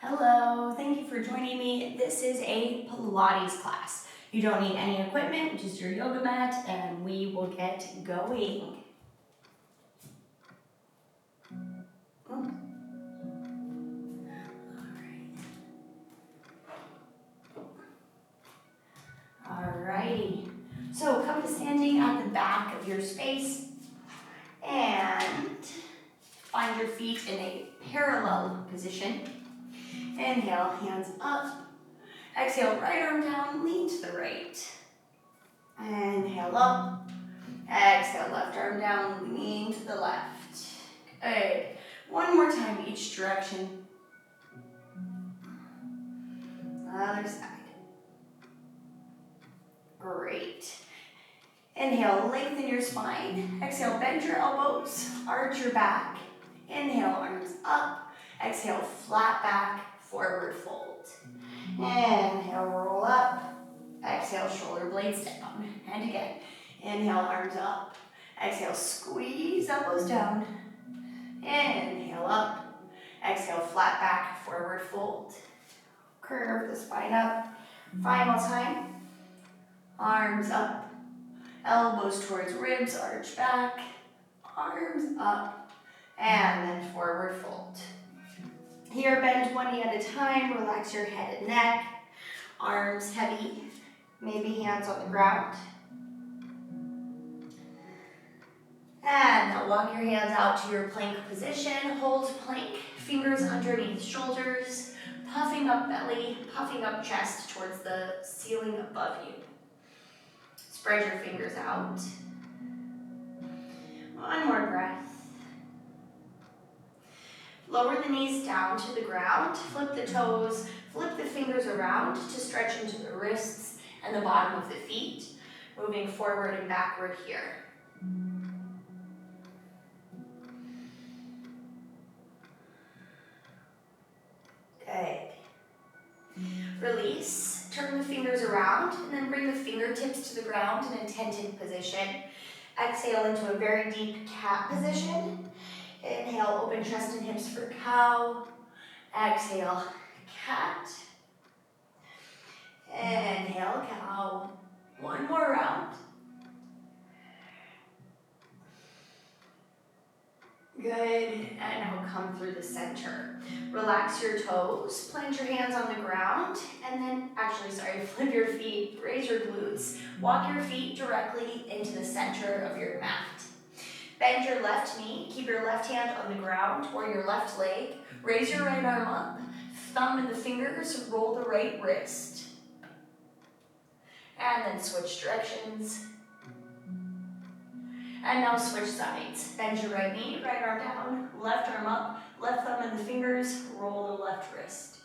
Hello, thank you for joining me. This is a Pilates class. You don't need any equipment, just your yoga mat, and we will get going. Alrighty. So come to standing at the back of your space and find your feet in a parallel position. Inhale, hands up. Exhale, right arm down, lean to the right. Inhale up. Exhale, left arm down, lean to the left. Good. One more time, each direction. Other side. Great. Inhale, lengthen your spine. Exhale, bend your elbows, arch your back. Inhale, arms up. Exhale, flat back, forward fold. Inhale, roll up. Exhale, shoulder blades down. And again, inhale, arms up. Exhale, squeeze elbows down. Inhale up. Exhale, flat back, forward fold. Curve the spine up. Final time. Arms up. Elbows towards ribs, arch back. Arms up. And then forward fold. Here, bend one knee at a time. Relax your head and neck. Arms heavy. Maybe hands on the ground. And now walk your hands out to your plank position. Hold plank, fingers underneath shoulders, puffing up belly, puffing up chest towards the ceiling above you. Spread your fingers out. One more breath. Lower the knees down to the ground, flip the toes, flip the fingers around to stretch into the wrists and the bottom of the feet, moving forward and backward here. Good. Release, turn the fingers around, and then bring the fingertips to the ground in a tented position. Exhale into a very deep cat position. Inhale, open chest and hips for cow. Exhale, cat. Inhale, cow. One more round. Good, and now come through the center. Relax your toes, plant your hands on the ground, and then, flip your feet, raise your glutes. Walk your feet directly into the center of your mat. Bend your left knee, keep your left hand on the ground or your left leg. Raise your right arm up, thumb and the fingers, roll the right wrist. And then switch directions. And now switch sides. Bend your right knee, right arm down, left arm up, left thumb and the fingers, roll the left wrist.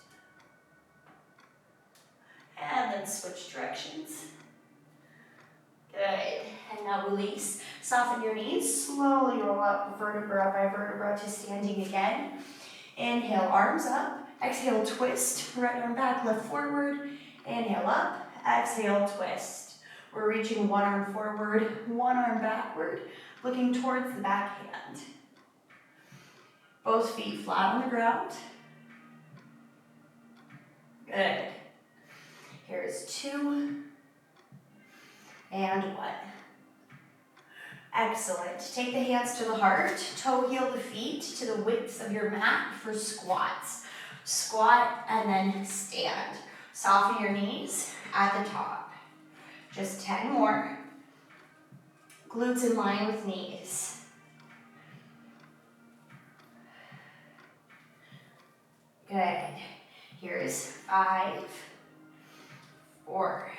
And then switch directions. Good. And now release. Soften your knees, slowly roll up vertebra by vertebra to standing again. Inhale, arms up. Exhale, twist. Right arm back, left forward. Inhale up. Exhale, twist. We're reaching one arm forward, one arm backward, looking towards the back hand. Both feet flat on the ground. Good. Here's 2 and 1. Excellent. Take the hands to the heart, toe heel the feet to the width of your mat for squats. Squat and then stand. Soften your knees at the top. Just 10 more. Glutes in line with knees. Good. Here's 5, 4.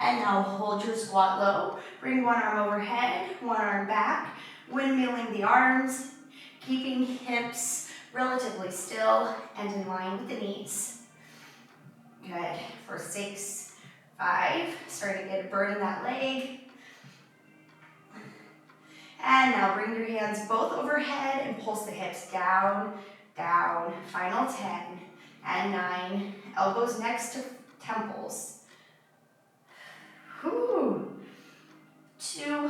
And now hold your squat low. Bring one arm overhead, one arm back, windmilling the arms, keeping hips relatively still and in line with the knees. Good. For 6, 5. Starting to get a burn in that leg. And now bring your hands both overhead and pulse the hips down, down. Final 10 and 9. Elbows next to temples. 2,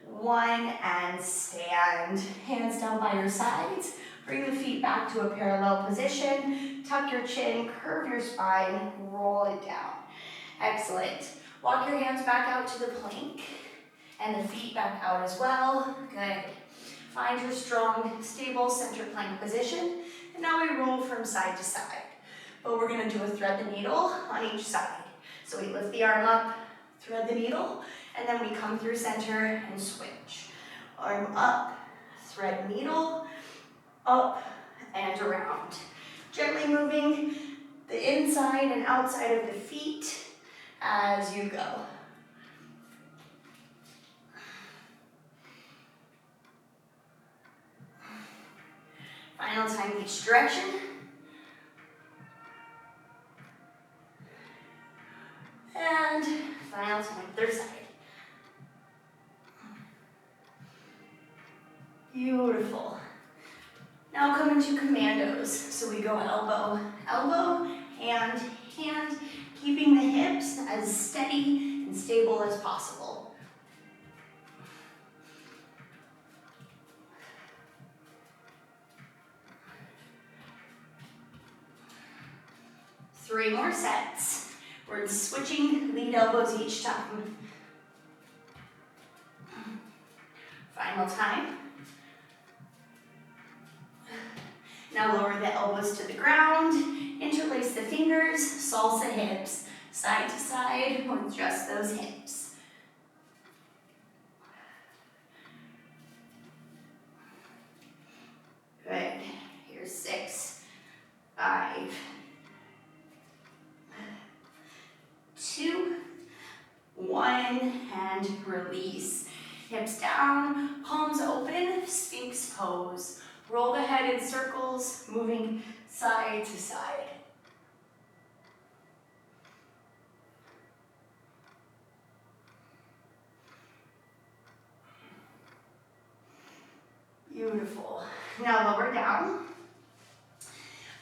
1, and stand. Hands down by your sides. Bring the feet back to a parallel position. Tuck your chin, curve your spine, roll it down. Excellent. Walk your hands back out to the plank and the feet back out as well. Good. Find your strong, stable center plank position. And now we roll from side to side. But we're going to do a thread the needle on each side. So we lift the arm up, thread the needle, and then we come through center and switch. Arm up, thread needle, up and around. Gently moving the inside and outside of the feet as you go. Final time each direction. And final time third side. Beautiful. Now come into commandos. So we go elbow, elbow, hand, hand, keeping the hips as steady and stable as possible. Three more sets. We're switching lead elbows each time. Final time. Now lower the elbows to the ground, interlace the fingers, salsa hips, side to side with just those hips. Good. Here's 6, 5, 2, 1, and release. Hips down, palms open, Sphinx pose. Roll the head in circles, moving side to side. Beautiful. Now lower down.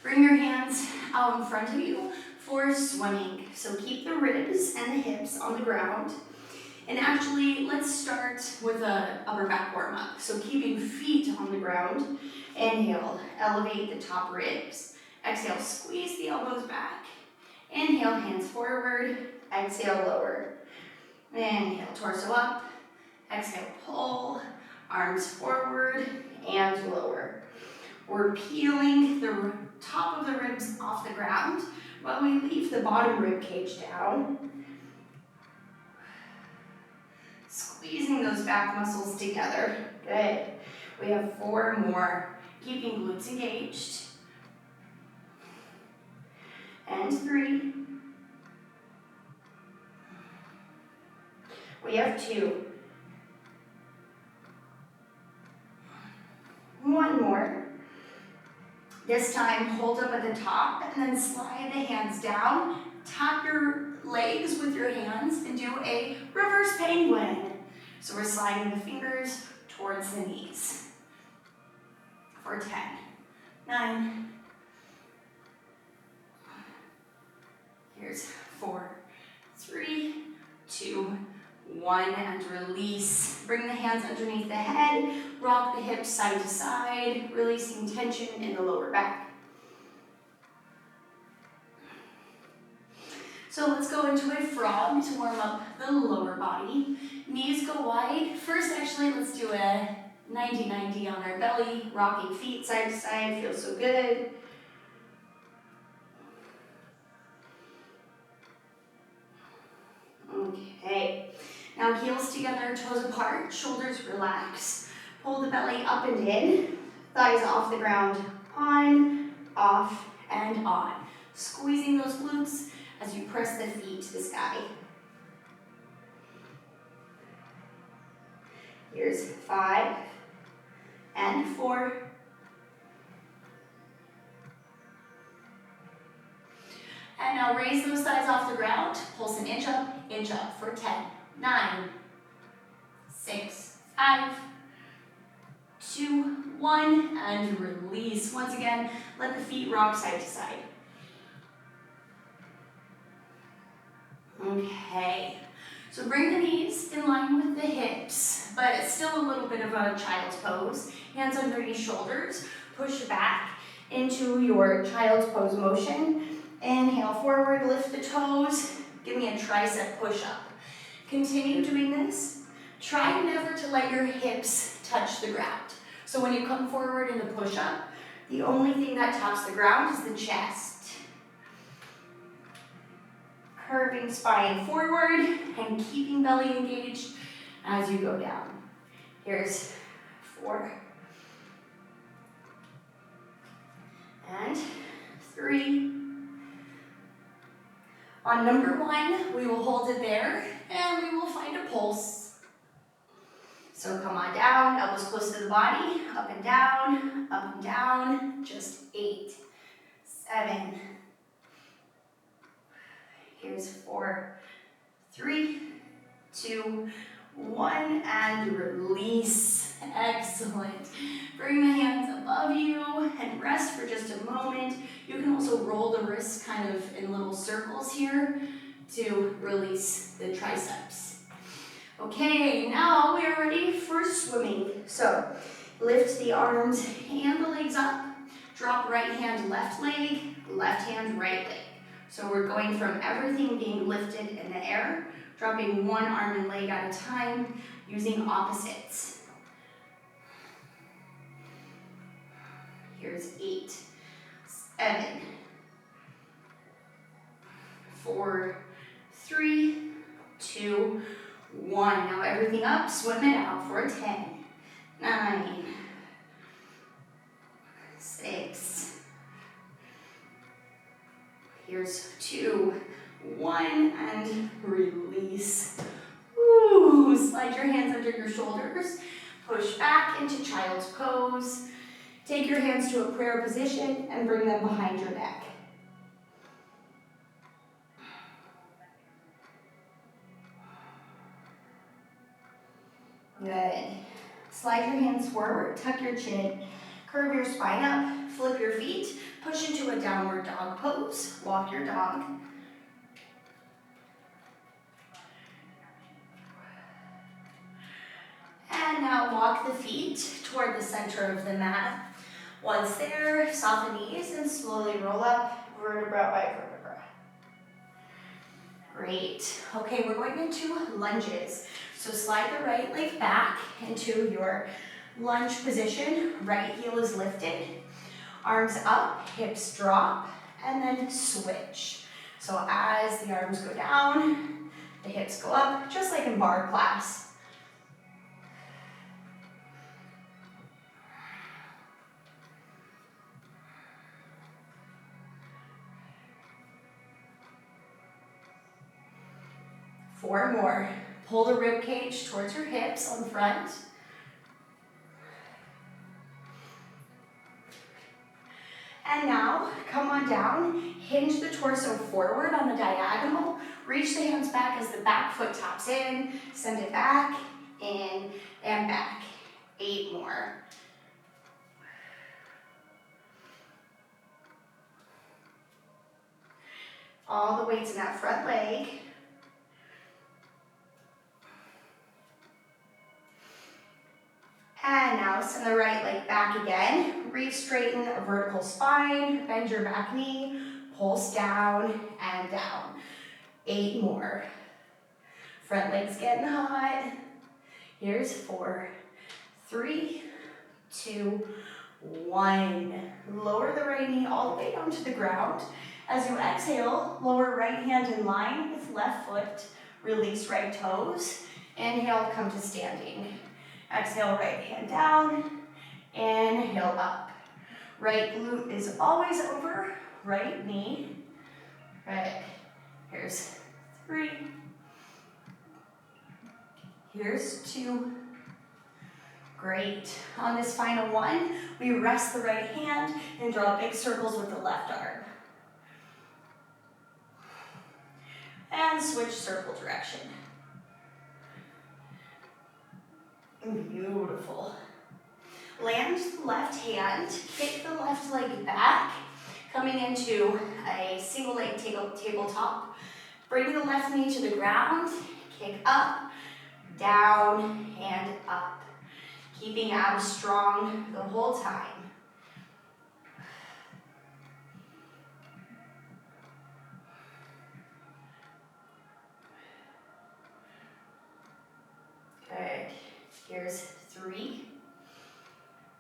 Bring your hands out in front of you for swimming. So keep the ribs and the hips on the ground. And actually, let's start with a upper back warm-up. So keeping feet on the ground. Inhale, elevate the top ribs. Exhale, squeeze the elbows back. Inhale, hands forward. Exhale, lower. Inhale, torso up. Exhale, pull. Arms forward and lower. We're peeling the top of the ribs off the ground while we leave the bottom rib cage down. Squeezing those back muscles together. Good. We have 4 more. Keeping glutes engaged. And 3. We have 2. 1 more. This time, hold up at the top and then slide the hands down. Tap your legs with your hands and do a reverse penguin. So we're sliding the fingers towards the knees. For 10, 9, here's 4, 3, 2, 1, and release. Bring the hands underneath the head, rock the hips side to side, releasing tension in the lower back. So let's go into a frog to warm up the lower body. Knees go wide. First, actually, let's do a 90-90 on our belly, rocking feet side to side, feels so good. Okay, now heels together, toes apart, shoulders relax. Pull the belly up and in, thighs off the ground, on, off, and on. Squeezing those glutes as you press the feet to the sky. Here's 5, and 4, and now raise those thighs off the ground, pulse an inch up for 10, 9, 6, 5, 2, 1, and release. Once again, let the feet rock side to side. Okay, So bring the knees in line with the hips, but it's still a little bit of a child's pose. Hands underneath shoulders, push back into your child's pose motion. Inhale forward, lift the toes, give me a tricep push-up. Continue doing this. Try never to let your hips touch the ground. So when you come forward in the push-up, the only thing that taps the ground is the chest. Curving spine forward and keeping belly engaged as you go down. Here's 4. And 3. On number 1, we will hold it there and we will find a pulse. So come on down, elbows close to the body, up and down, just 8, 7. Here's 4, 3, 2, 1, and release. Excellent. Bring the hands above you and rest for just a moment. You can also roll the wrists kind of in little circles here to release the triceps. Okay, now we are ready for swimming. So lift the arms and the legs up. Drop right hand, left leg, left hand, right leg. So we're going from everything being lifted in the air, dropping one arm and leg at a time, using opposites. Here's 8, 7, 4, 3, 2, 1. Now everything up, swim it out for 10, 9, 6. Here's 2, 1, and release. Woo. Slide your hands under your shoulders. Push back into child's pose. Take your hands to a prayer position and bring them behind your neck. Good. Slide your hands forward, tuck your chin, curve your spine up, flip your feet, push into a downward dog pose, walk your dog. And now walk the feet toward the center of the mat. Once there, soften knees and slowly roll up, vertebra by vertebra. Great. Okay, we're going into lunges. So slide the right leg back into your lunge position. Right heel is lifted. Arms up, hips drop, and then switch. So as the arms go down, the hips go up, just like in bar class. Four more. Pull the rib cage towards your hips on front. And now, come on down, hinge the torso forward on the diagonal, reach the hands back as the back foot taps in, send it back, in, and back. 8 more. All the weights in that front leg. And now send the right leg back again. Re-straighten a vertical spine, bend your back knee, pulse down and down. 8 more. Front leg's getting hot. Here's 4, 3, 2, 1. Lower the right knee all the way down to the ground. As you exhale, lower right hand in line with left foot. Release right toes. Inhale, come to standing. Exhale, right hand down. Inhale, up. Right glute is always over right knee. Right. Here's 3. Here's 2. Great. On this final one, we rest the right hand and draw big circles with the left arm. And switch circle direction. Beautiful. Land the left hand, kick the left leg back, coming into a single leg tabletop. Bring the left knee to the ground, Kick up, down, and up. Keeping abs strong the whole time. Good. Here's 3.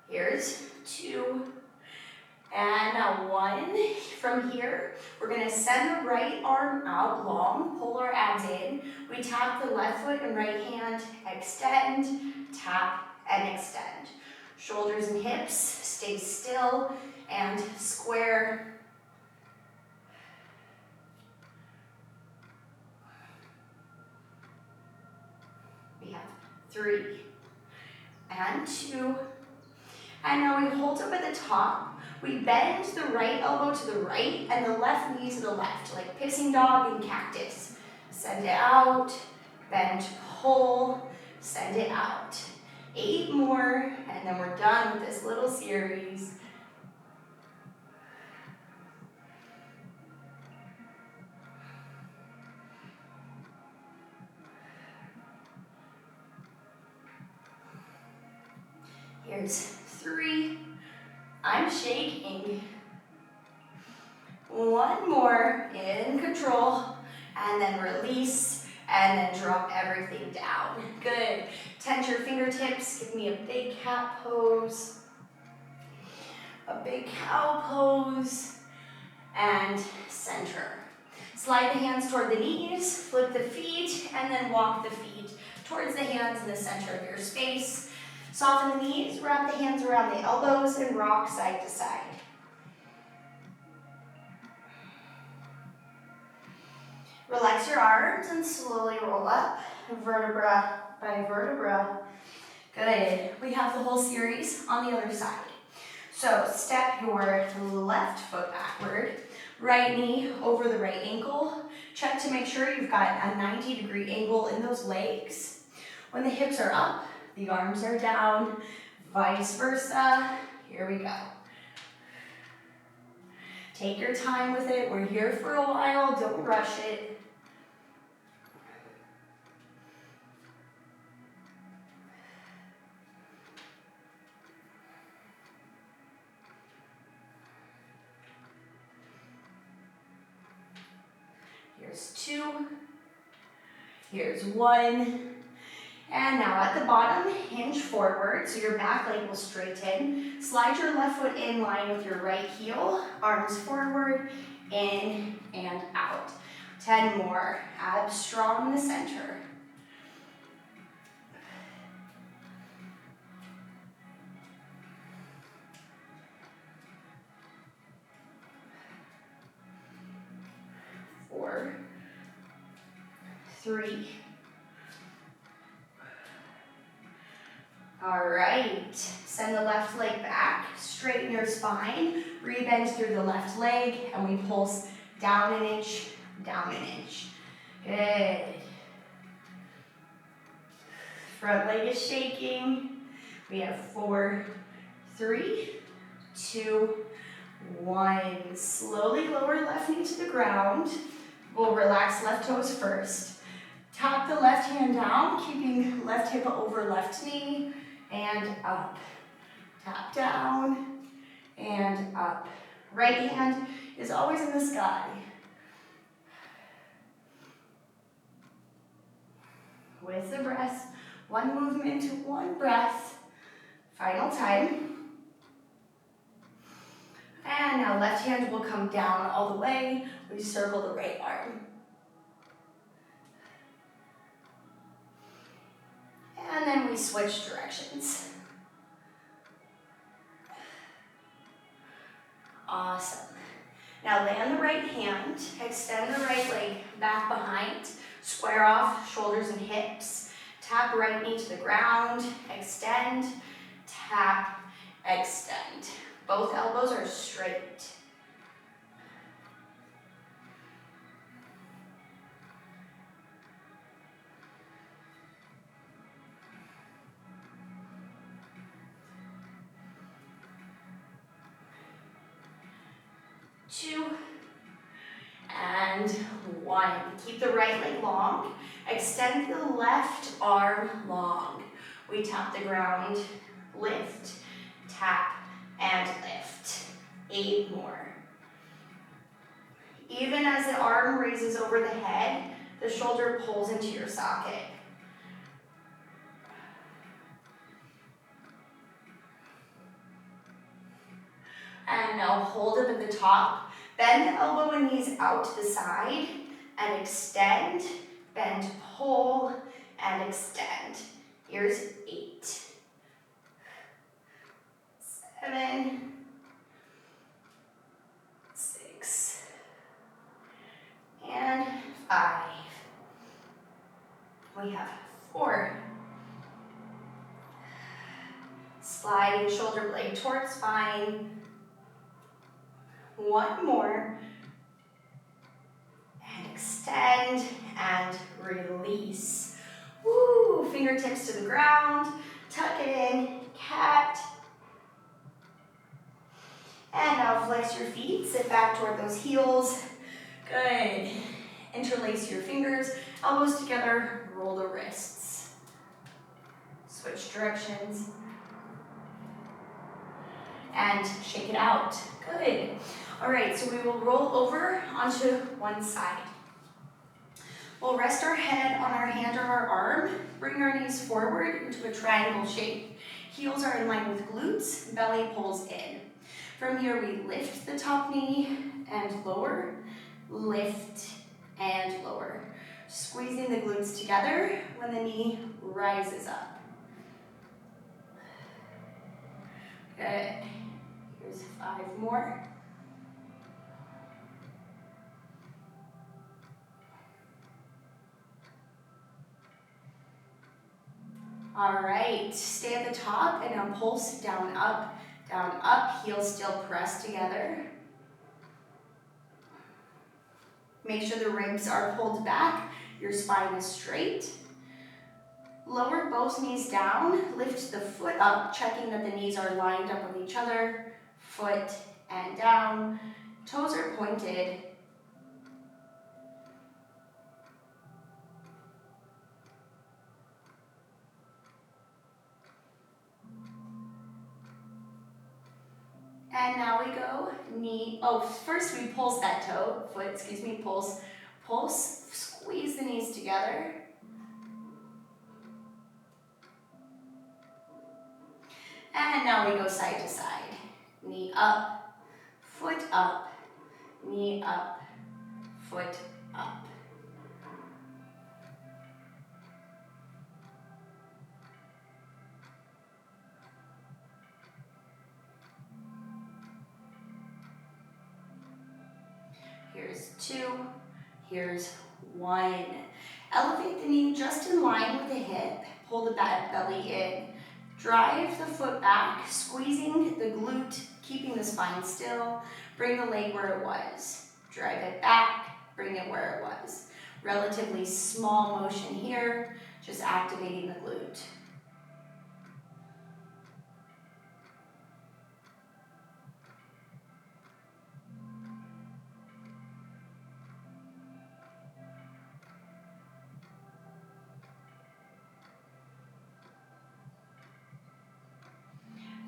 Here's 2. And now 1. From here, we're going to send the right arm out long, pull our abs in. We tap the left foot and right hand, extend, tap, and extend. Shoulders and hips, stay still and square. We have 3 and 2. And now we hold up at the top. We bend the right elbow to the right and the left knee to the left, like pissing dog and cactus. Send it out, bend, pull, send it out. 8 more, and then we're done with this little series. Here's 3. I'm shaking. 1 more, in control, and then release, and then drop everything down. Good. Tense your fingertips, give me a big cat pose, a big cow pose, and center. Slide the hands toward the knees, flip the feet, and then walk the feet towards the hands in the center of your space. Soften the knees, wrap the hands around the elbows, and rock side to side. Relax your arms and slowly roll up, vertebra by vertebra. Good. We have the whole series on the other side. So step your left foot backward, right knee over the right ankle. Check to make sure you've got a 90-degree angle in those legs. When the hips are up, the arms are down, vice versa. Here we go. Take your time with it. We're here for a while. Don't rush it. Here's 2. Here's 1. And now at the bottom, hinge forward, so your back leg will straighten. Slide your left foot in line with your right heel, arms forward, in and out. 10 more, abs strong in the center. Four, 3. All right, send the left leg back, straighten your spine, rebend through the left leg, and we pulse down an inch, down an inch. Good. Front leg is shaking. We have 4, 3, 2, 1. Slowly lower left knee to the ground. We'll relax left toes first. Tap the left hand down, keeping left hip over left knee, and up. Tap down, and up. Right hand is always in the sky. With the breath, 1 movement, 1 breath. Final time. And now left hand will come down all the way. We circle the right arm. And then we switch directions. Awesome. Now land the right hand, extend the right leg back behind, square off shoulders and hips, tap right knee to the ground, extend, tap, extend. Both elbows are straight. Two, and 1. Keep the right leg long Extend the left arm long. We tap the ground, lift, tap, and lift. 8 more. Even as the arm raises over the head, the shoulder pulls into your socket. And now hold up at the top. Bend the elbow and knees out to the side and extend, bend, pull, and extend. Here's 8, 7, 6, and 5. We have 4. Sliding shoulder blade towards spine. 1 more. And extend and release. Woo! Fingertips to the ground. Tuck it in. Cat. And now flex your feet. Sit back toward those heels. Good. Interlace your fingers. Elbows together. Roll the wrists. Switch directions. And shake it out. Good. All right, so we will roll over onto one side. We'll rest our head on our hand or our arm. Bring our knees forward into a triangle shape. Heels are in line with glutes. Belly pulls in. From here, we lift the top knee and lower. Lift and lower. Squeezing the glutes together when the knee rises up. Good. Here's 5 more. All right, stay at the top and now pulse down, up, heels still pressed together. Make sure the ribs are pulled back, your spine is straight. Lower both knees down, lift the foot up, checking that the knees are lined up with each other. Foot and down, toes are pointed. And now we go knee, first we pulse that pulse, squeeze the knees together. And now we go side to side. Knee up, foot up, knee up, foot up. Here's 2, here's 1. Elevate the knee just in line with the hip. Pull the belly in. Drive the foot back, squeezing the glute, keeping the spine still. Bring the leg where it was. Drive it back, bring it where it was. Relatively small motion here, just activating the glute.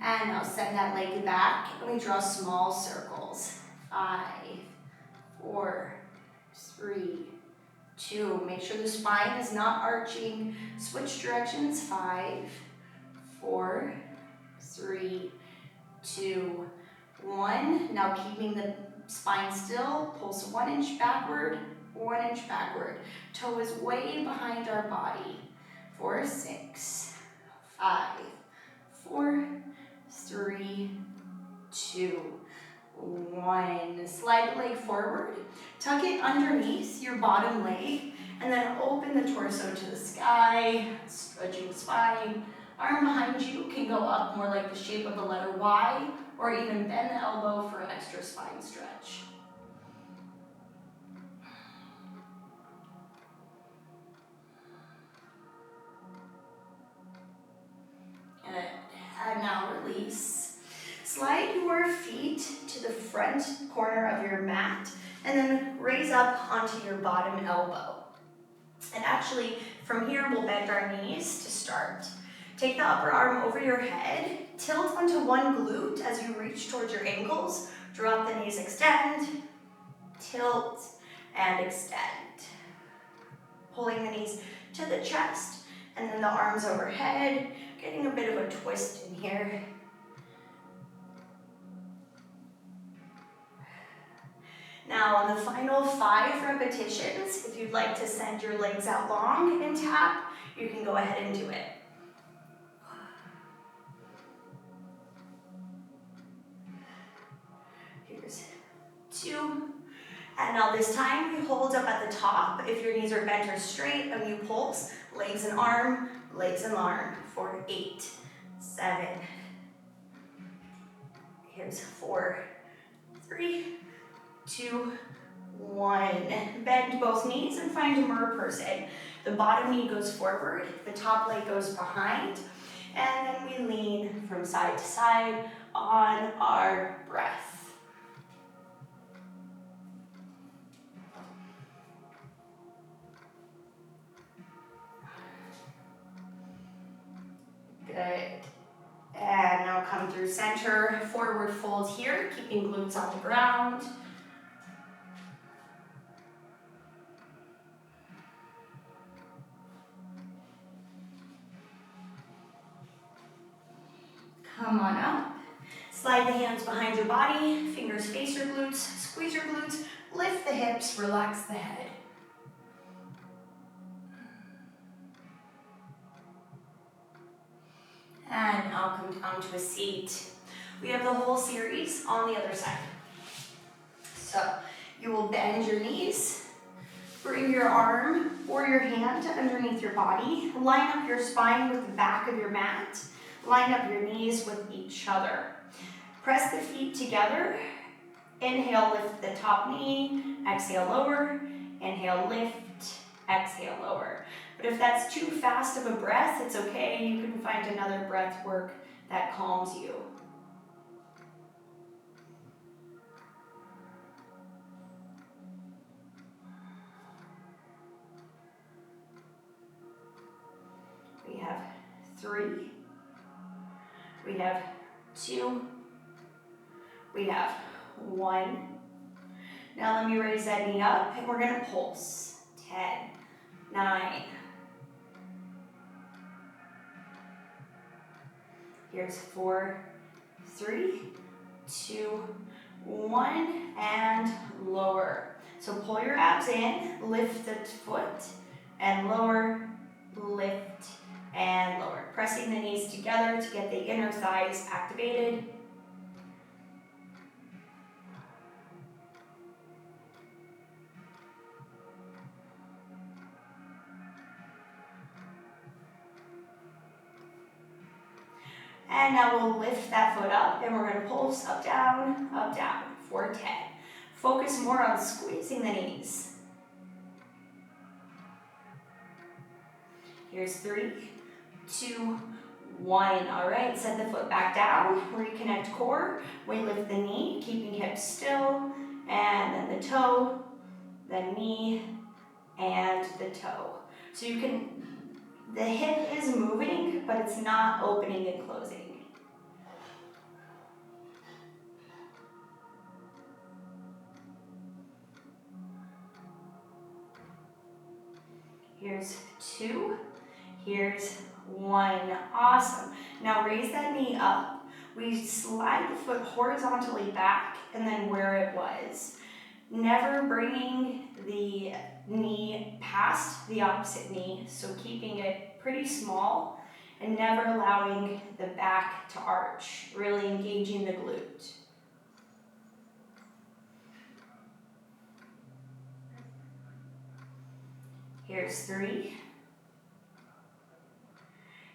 And now send that leg back, and we draw small circles. 5, 4, 3, 2. Make sure the spine is not arching. Switch directions. 5, 4, 3, 2, 1. Now keeping the spine still, pulse 1 inch backward, 1 inch backward. Toe is way behind our body. 4, 6, 5, 4, 3, 2, 1. Slide the leg forward. Tuck it underneath your bottom leg, and then open the torso to the sky, stretching the spine. Arm behind you can go up more like the shape of the letter Y, or even bend the elbow for an extra spine stretch. And now release. Slide your feet to the front corner of your mat and then raise up onto your bottom elbow. And actually, from here, we'll bend our knees to start. Take the upper arm over your head, tilt onto one glute as you reach towards your ankles, drop the knees, extend, tilt, and extend. Pulling the knees to the chest, and then the arms overhead, getting a bit of a twist in here. Now on the final 5 repetitions, if you'd like to send your legs out long and tap, you can go ahead and do it. Here's 2. And now this time, we hold up at the top. If your knees are bent or straight, and you pulse, legs and arm, for 8, 7. Here's 4, 3, 2, 1. Bend both knees and find a mirror person. The bottom knee goes forward, the top leg goes behind, and then we lean from side to side on our breath. Good. And now come through center, forward fold here, keeping glutes on the ground. Come on up. Slide the hands behind your body, fingers face your glutes, squeeze your glutes, lift the hips, relax the head. And I'll come down to a seat. We have the whole series on the other side. So you will bend your knees, bring your arm or your hand underneath your body, line up your spine with the back of your mat, line up your knees with each other. Press the feet together. Inhale, lift the top knee, exhale, lower. Inhale, lift, exhale, lower. But if that's too fast of a breath, it's okay. You can find another breath work that calms you. We have 3. We have 2. We have 1. Now let me raise that knee up and we're gonna pulse. 10, 9. Here's 4, 3, 2, 1, and lower. So pull your abs in, lift the foot, and lower, lift, and lower. Pressing the knees together to get the inner thighs activated. And now we'll lift that foot up and we're going to pulse up, down, for 10. Focus more on squeezing the knees. Here's 3, 2, 1. All right, set the foot back down, reconnect core. We lift the knee, keeping hips still, and then the toe, the knee, and the toe. So you can, the hip is moving, but it's not opening and closing. Here's 2, here's 1. Awesome. Now raise that knee up. We slide the foot horizontally back and then where it was. Never bringing the knee past the opposite knee, so keeping it pretty small and never allowing the back to arch, really engaging the glute. Here's 3.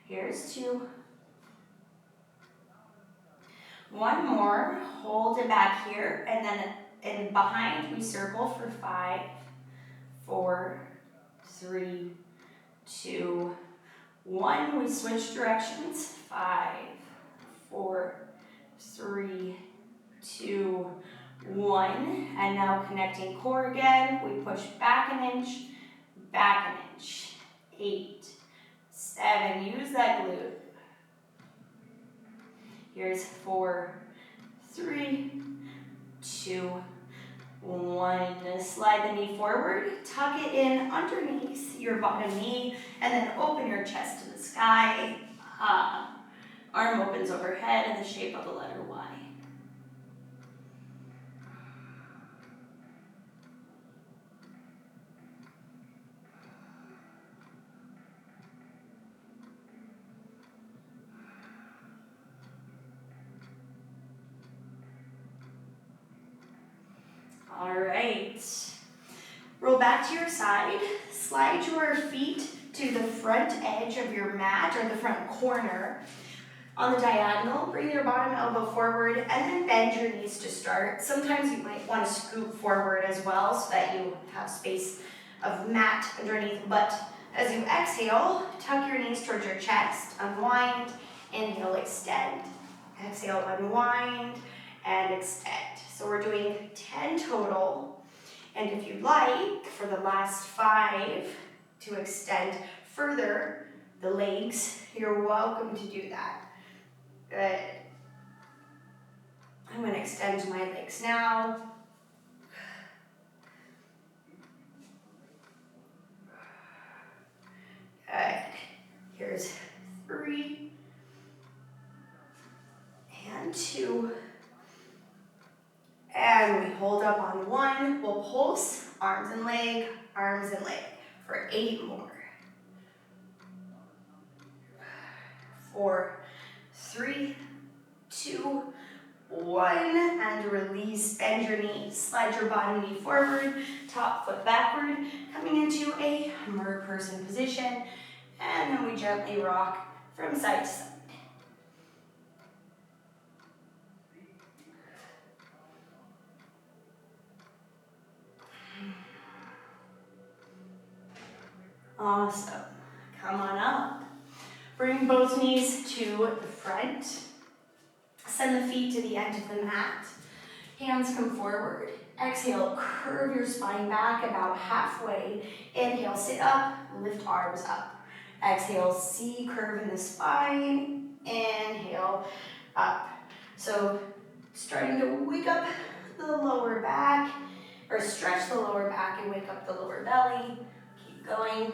Here's 2. 1 more, hold it back here, and then in behind we circle for 5, 4, 3, 2, 1. We switch directions. 5, 4, 3, 2, 1. And now connecting core again. We push back an inch, back an inch. 8, 7, use that glute. Here's 4, 3, 2, 1. Slide the knee forward, tuck it in underneath your bottom knee, and then open your chest to the sky. Arm opens overhead in the shape of the letter Y. All right. Roll back to your side. Slide your feet to the front edge of your mat or the front corner. On the diagonal, bring your bottom elbow forward and then bend your knees to start. Sometimes you might want to scoop forward as well so that you have space of mat underneath. But as you exhale, tuck your knees towards your chest, unwind, inhale, extend. Exhale, unwind, and extend. So we're doing 10 total. And if you'd like, for the last 5, to extend further the legs, you're welcome to do that. Good. I'm going to extend my legs now. Good. Here's 3 and 2. And we hold up on 1. We'll pulse, arms and leg, for 8 more. 4, 3, 2, 1, and release. Bend your knees. Slide your bottom knee forward, top foot backward, coming into a mer person position. And then we gently rock from side to side. Awesome. Come on up. Bring both knees to the front. Send the feet to the end of the mat. Hands come forward. Exhale, curve your spine back about halfway. Inhale, sit up, lift arms up. Exhale, C curve in the spine. Inhale, up. So starting to wake up the lower back, or stretch the lower back and wake up the lower belly. Keep going.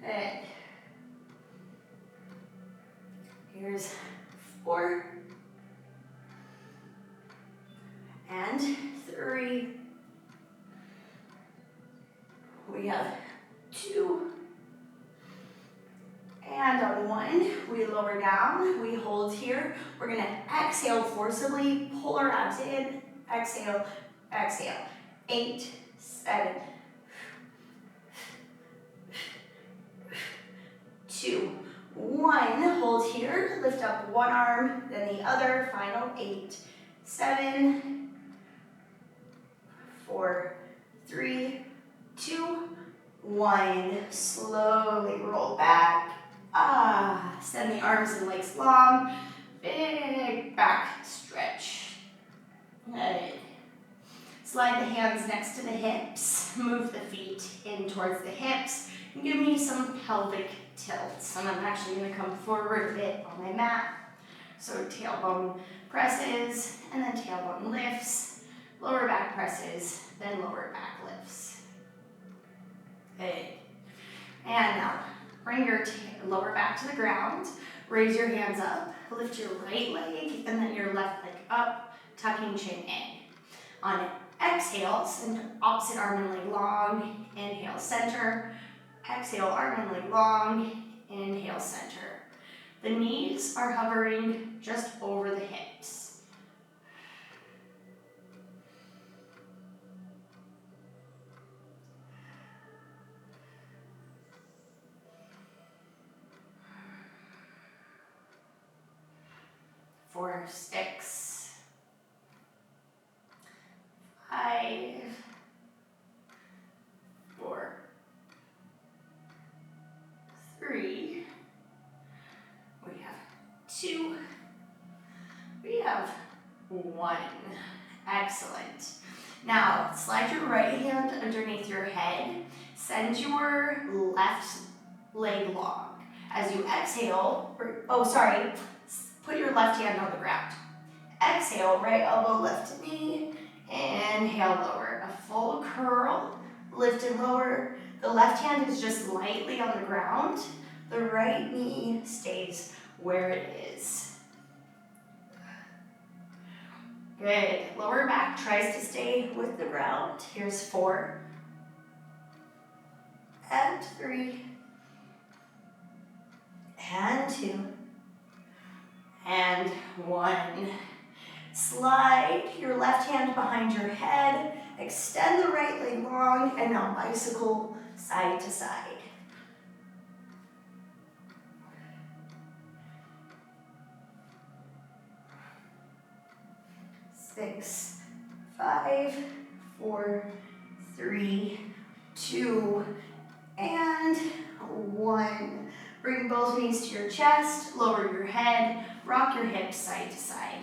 Good. Here's 4 and 3. We have 2 and on 1 we lower down, we hold here. We're going to exhale forcibly, pull our abs in, exhale, exhale. 8, 7, 2, 1, hold here, lift up one arm, then the other, final 8, 7, 4, 3, 2, 1. Slowly roll back. Send the arms and legs long. Big back stretch. Good. Slide the hands next to the hips. Move the feet in towards the hips. And give me some pelvic tilts. And I'm actually going to come forward a bit on my mat. So tailbone presses, and then tailbone lifts. Lower back presses, then lower back lifts. Good. And now, bring your lower back to the ground. Raise your hands up. Lift your right leg, and then your left leg up, tucking chin in. On exhale, send opposite arm and leg long. Inhale, center. Exhale, arm and leg long. Inhale, center. The knees are hovering just over the hips. Four, 6, 5, 4, 3, we have 2, we have 1. Excellent. Now, slide your right hand underneath your head. Send your left leg long. As you exhale, put your left hand on the ground. Exhale, right elbow, left knee. Inhale, lower. A full curl, lift and lower. The left hand is just lightly on the ground. The right knee stays where it is. Good. Lower back tries to stay with the ground. Here's 4. And 3. And 2. And 1. Slide your left hand behind your head. Extend the right leg long, and now bicycle side to side. 6, 5, 4, 3, 2, and 1. Bring both knees to your chest, lower your head, rock your hips side to side.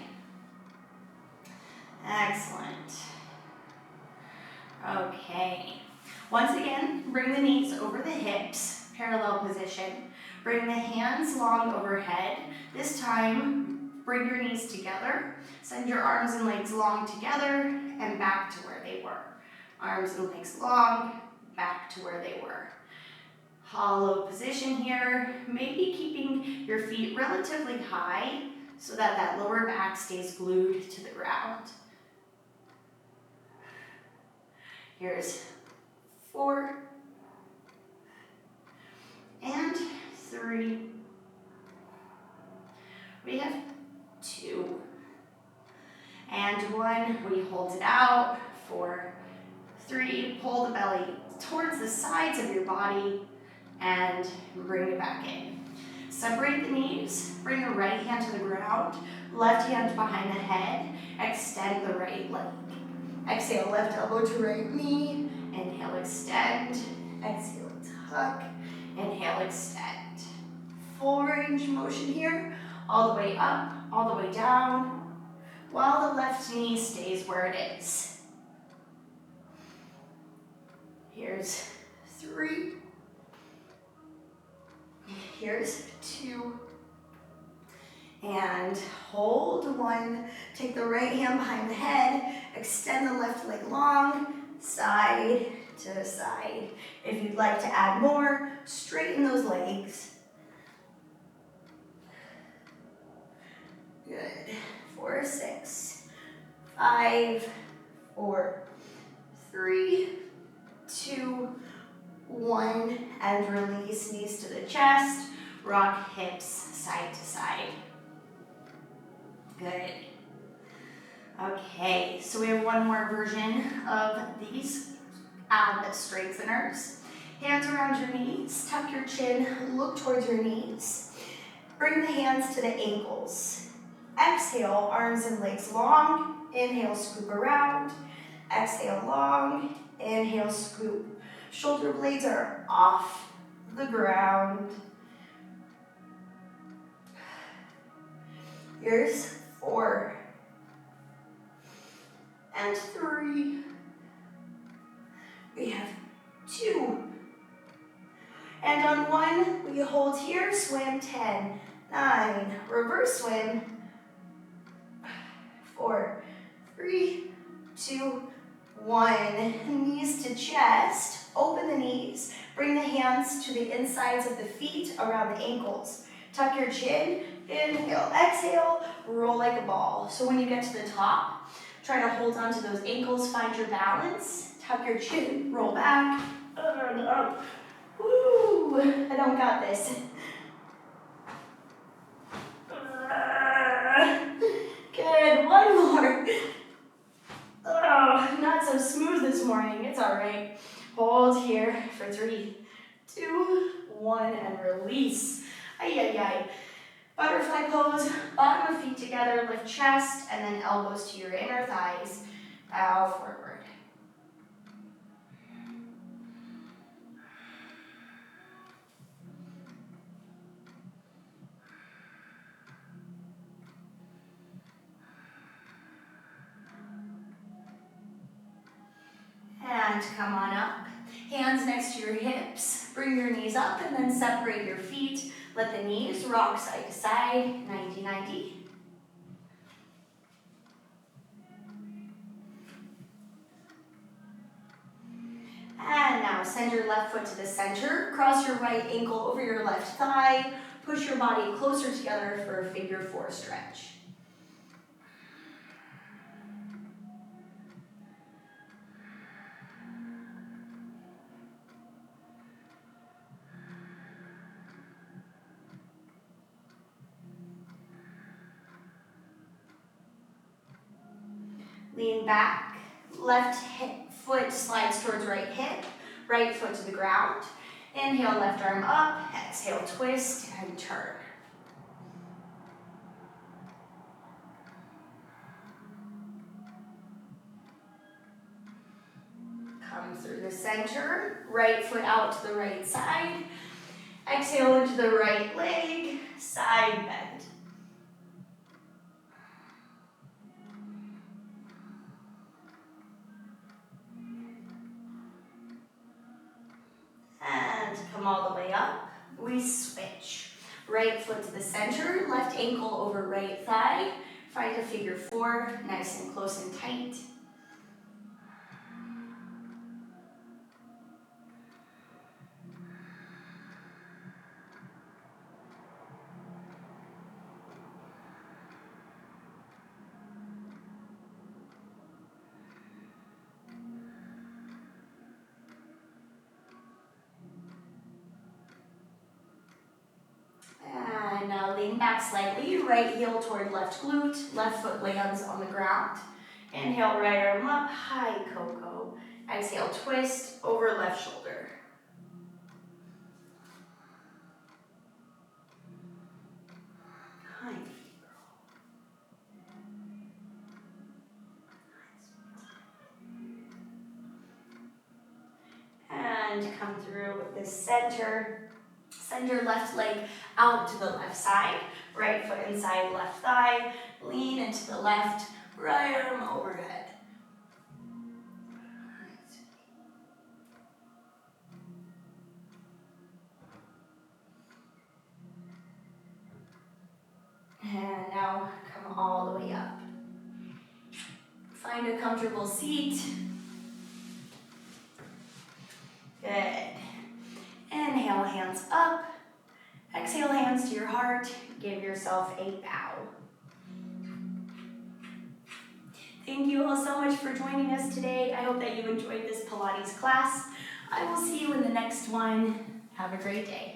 Excellent. Okay. Once again, bring the knees over the hips, parallel position. Bring the hands long overhead. This time, bring your knees together. Send your arms and legs long together and back to where they were. Arms and legs long, back to where they were. Hollow position here, maybe keeping your feet relatively high so that that lower back stays glued to the ground. Here's 4, and 3. We have 2, and 1. We hold it out. 4, 3. Pull the belly towards the sides of your body and bring it back in. Separate the knees. Bring the right hand to the ground. Left hand behind the head. Extend the right leg. Exhale, left elbow to right knee. Inhale, extend. Exhale, tuck. Inhale, extend. Full range motion here. All the way up, all the way down, while the left knee stays where it is. Here's 3. Here's 2. And hold 1. Take the right hand behind the head. Extend the left leg long, side to side. If you'd like to add more, straighten those legs. Good. 4, 6, 5, 4, 3, 2, 1, and release knees to the chest. Rock hips side to side. Good. Okay, so we have one more version of these ab strengtheners. Hands around your knees, tuck your chin, look towards your knees. Bring the hands to the ankles. Exhale, arms and legs long. Inhale, scoop around. Exhale, long. Inhale, scoop. Shoulder blades are off the ground. Here's 4. And 3. We have 2. And on 1, we hold here, swim 10, 9, reverse swim. 4, 3, 2, 1. Knees to chest. Open the knees. Bring the hands to the insides of the feet around the ankles. Tuck your chin. Inhale, exhale. Roll like a ball. So when you get to the top, try to hold on to those ankles. Find your balance. Tuck your chin. Roll back. And up. Woo! I don't got this. Good. One more. Oh, not so smooth this morning. It's all right. Hold here for 3, 2, 1, and release. Ay, ay, ay. Butterfly pose, bottom of feet together, lift chest, and then elbows to your inner thighs. Bow forward. And come on up. Hands next to your hips. Bring your knees up and then separate your feet. Let the knees rock side to side, 90-90. And now send your left foot to the center. Cross your right ankle over your left thigh. Push your body closer together for a figure 4 stretch. Lean back. Left foot slides towards right hip. Right foot to the ground. Inhale, left arm up. Exhale, twist and turn. Come through the center. Right foot out to the right side. Exhale into the right leg. Side bend. And come all the way up. We switch. Right foot to the center, left ankle over right thigh. Find a figure 4, nice and close and tight. And now lean back slightly, right heel toward left glute, left foot lands on the ground. Inhale, right arm up, high cocoa. Exhale, twist over left shoulder. High and come through the center. Send your left leg out to the left side. Right foot inside left thigh. Lean into the left, right arm overhead. And now come all the way up. Find a comfortable seat. Good. Inhale, hands up. Exhale, hands to your heart. Give yourself a bow. Thank you all so much for joining us today. I hope that you enjoyed this Pilates class. I will see you in the next one. Have a great day.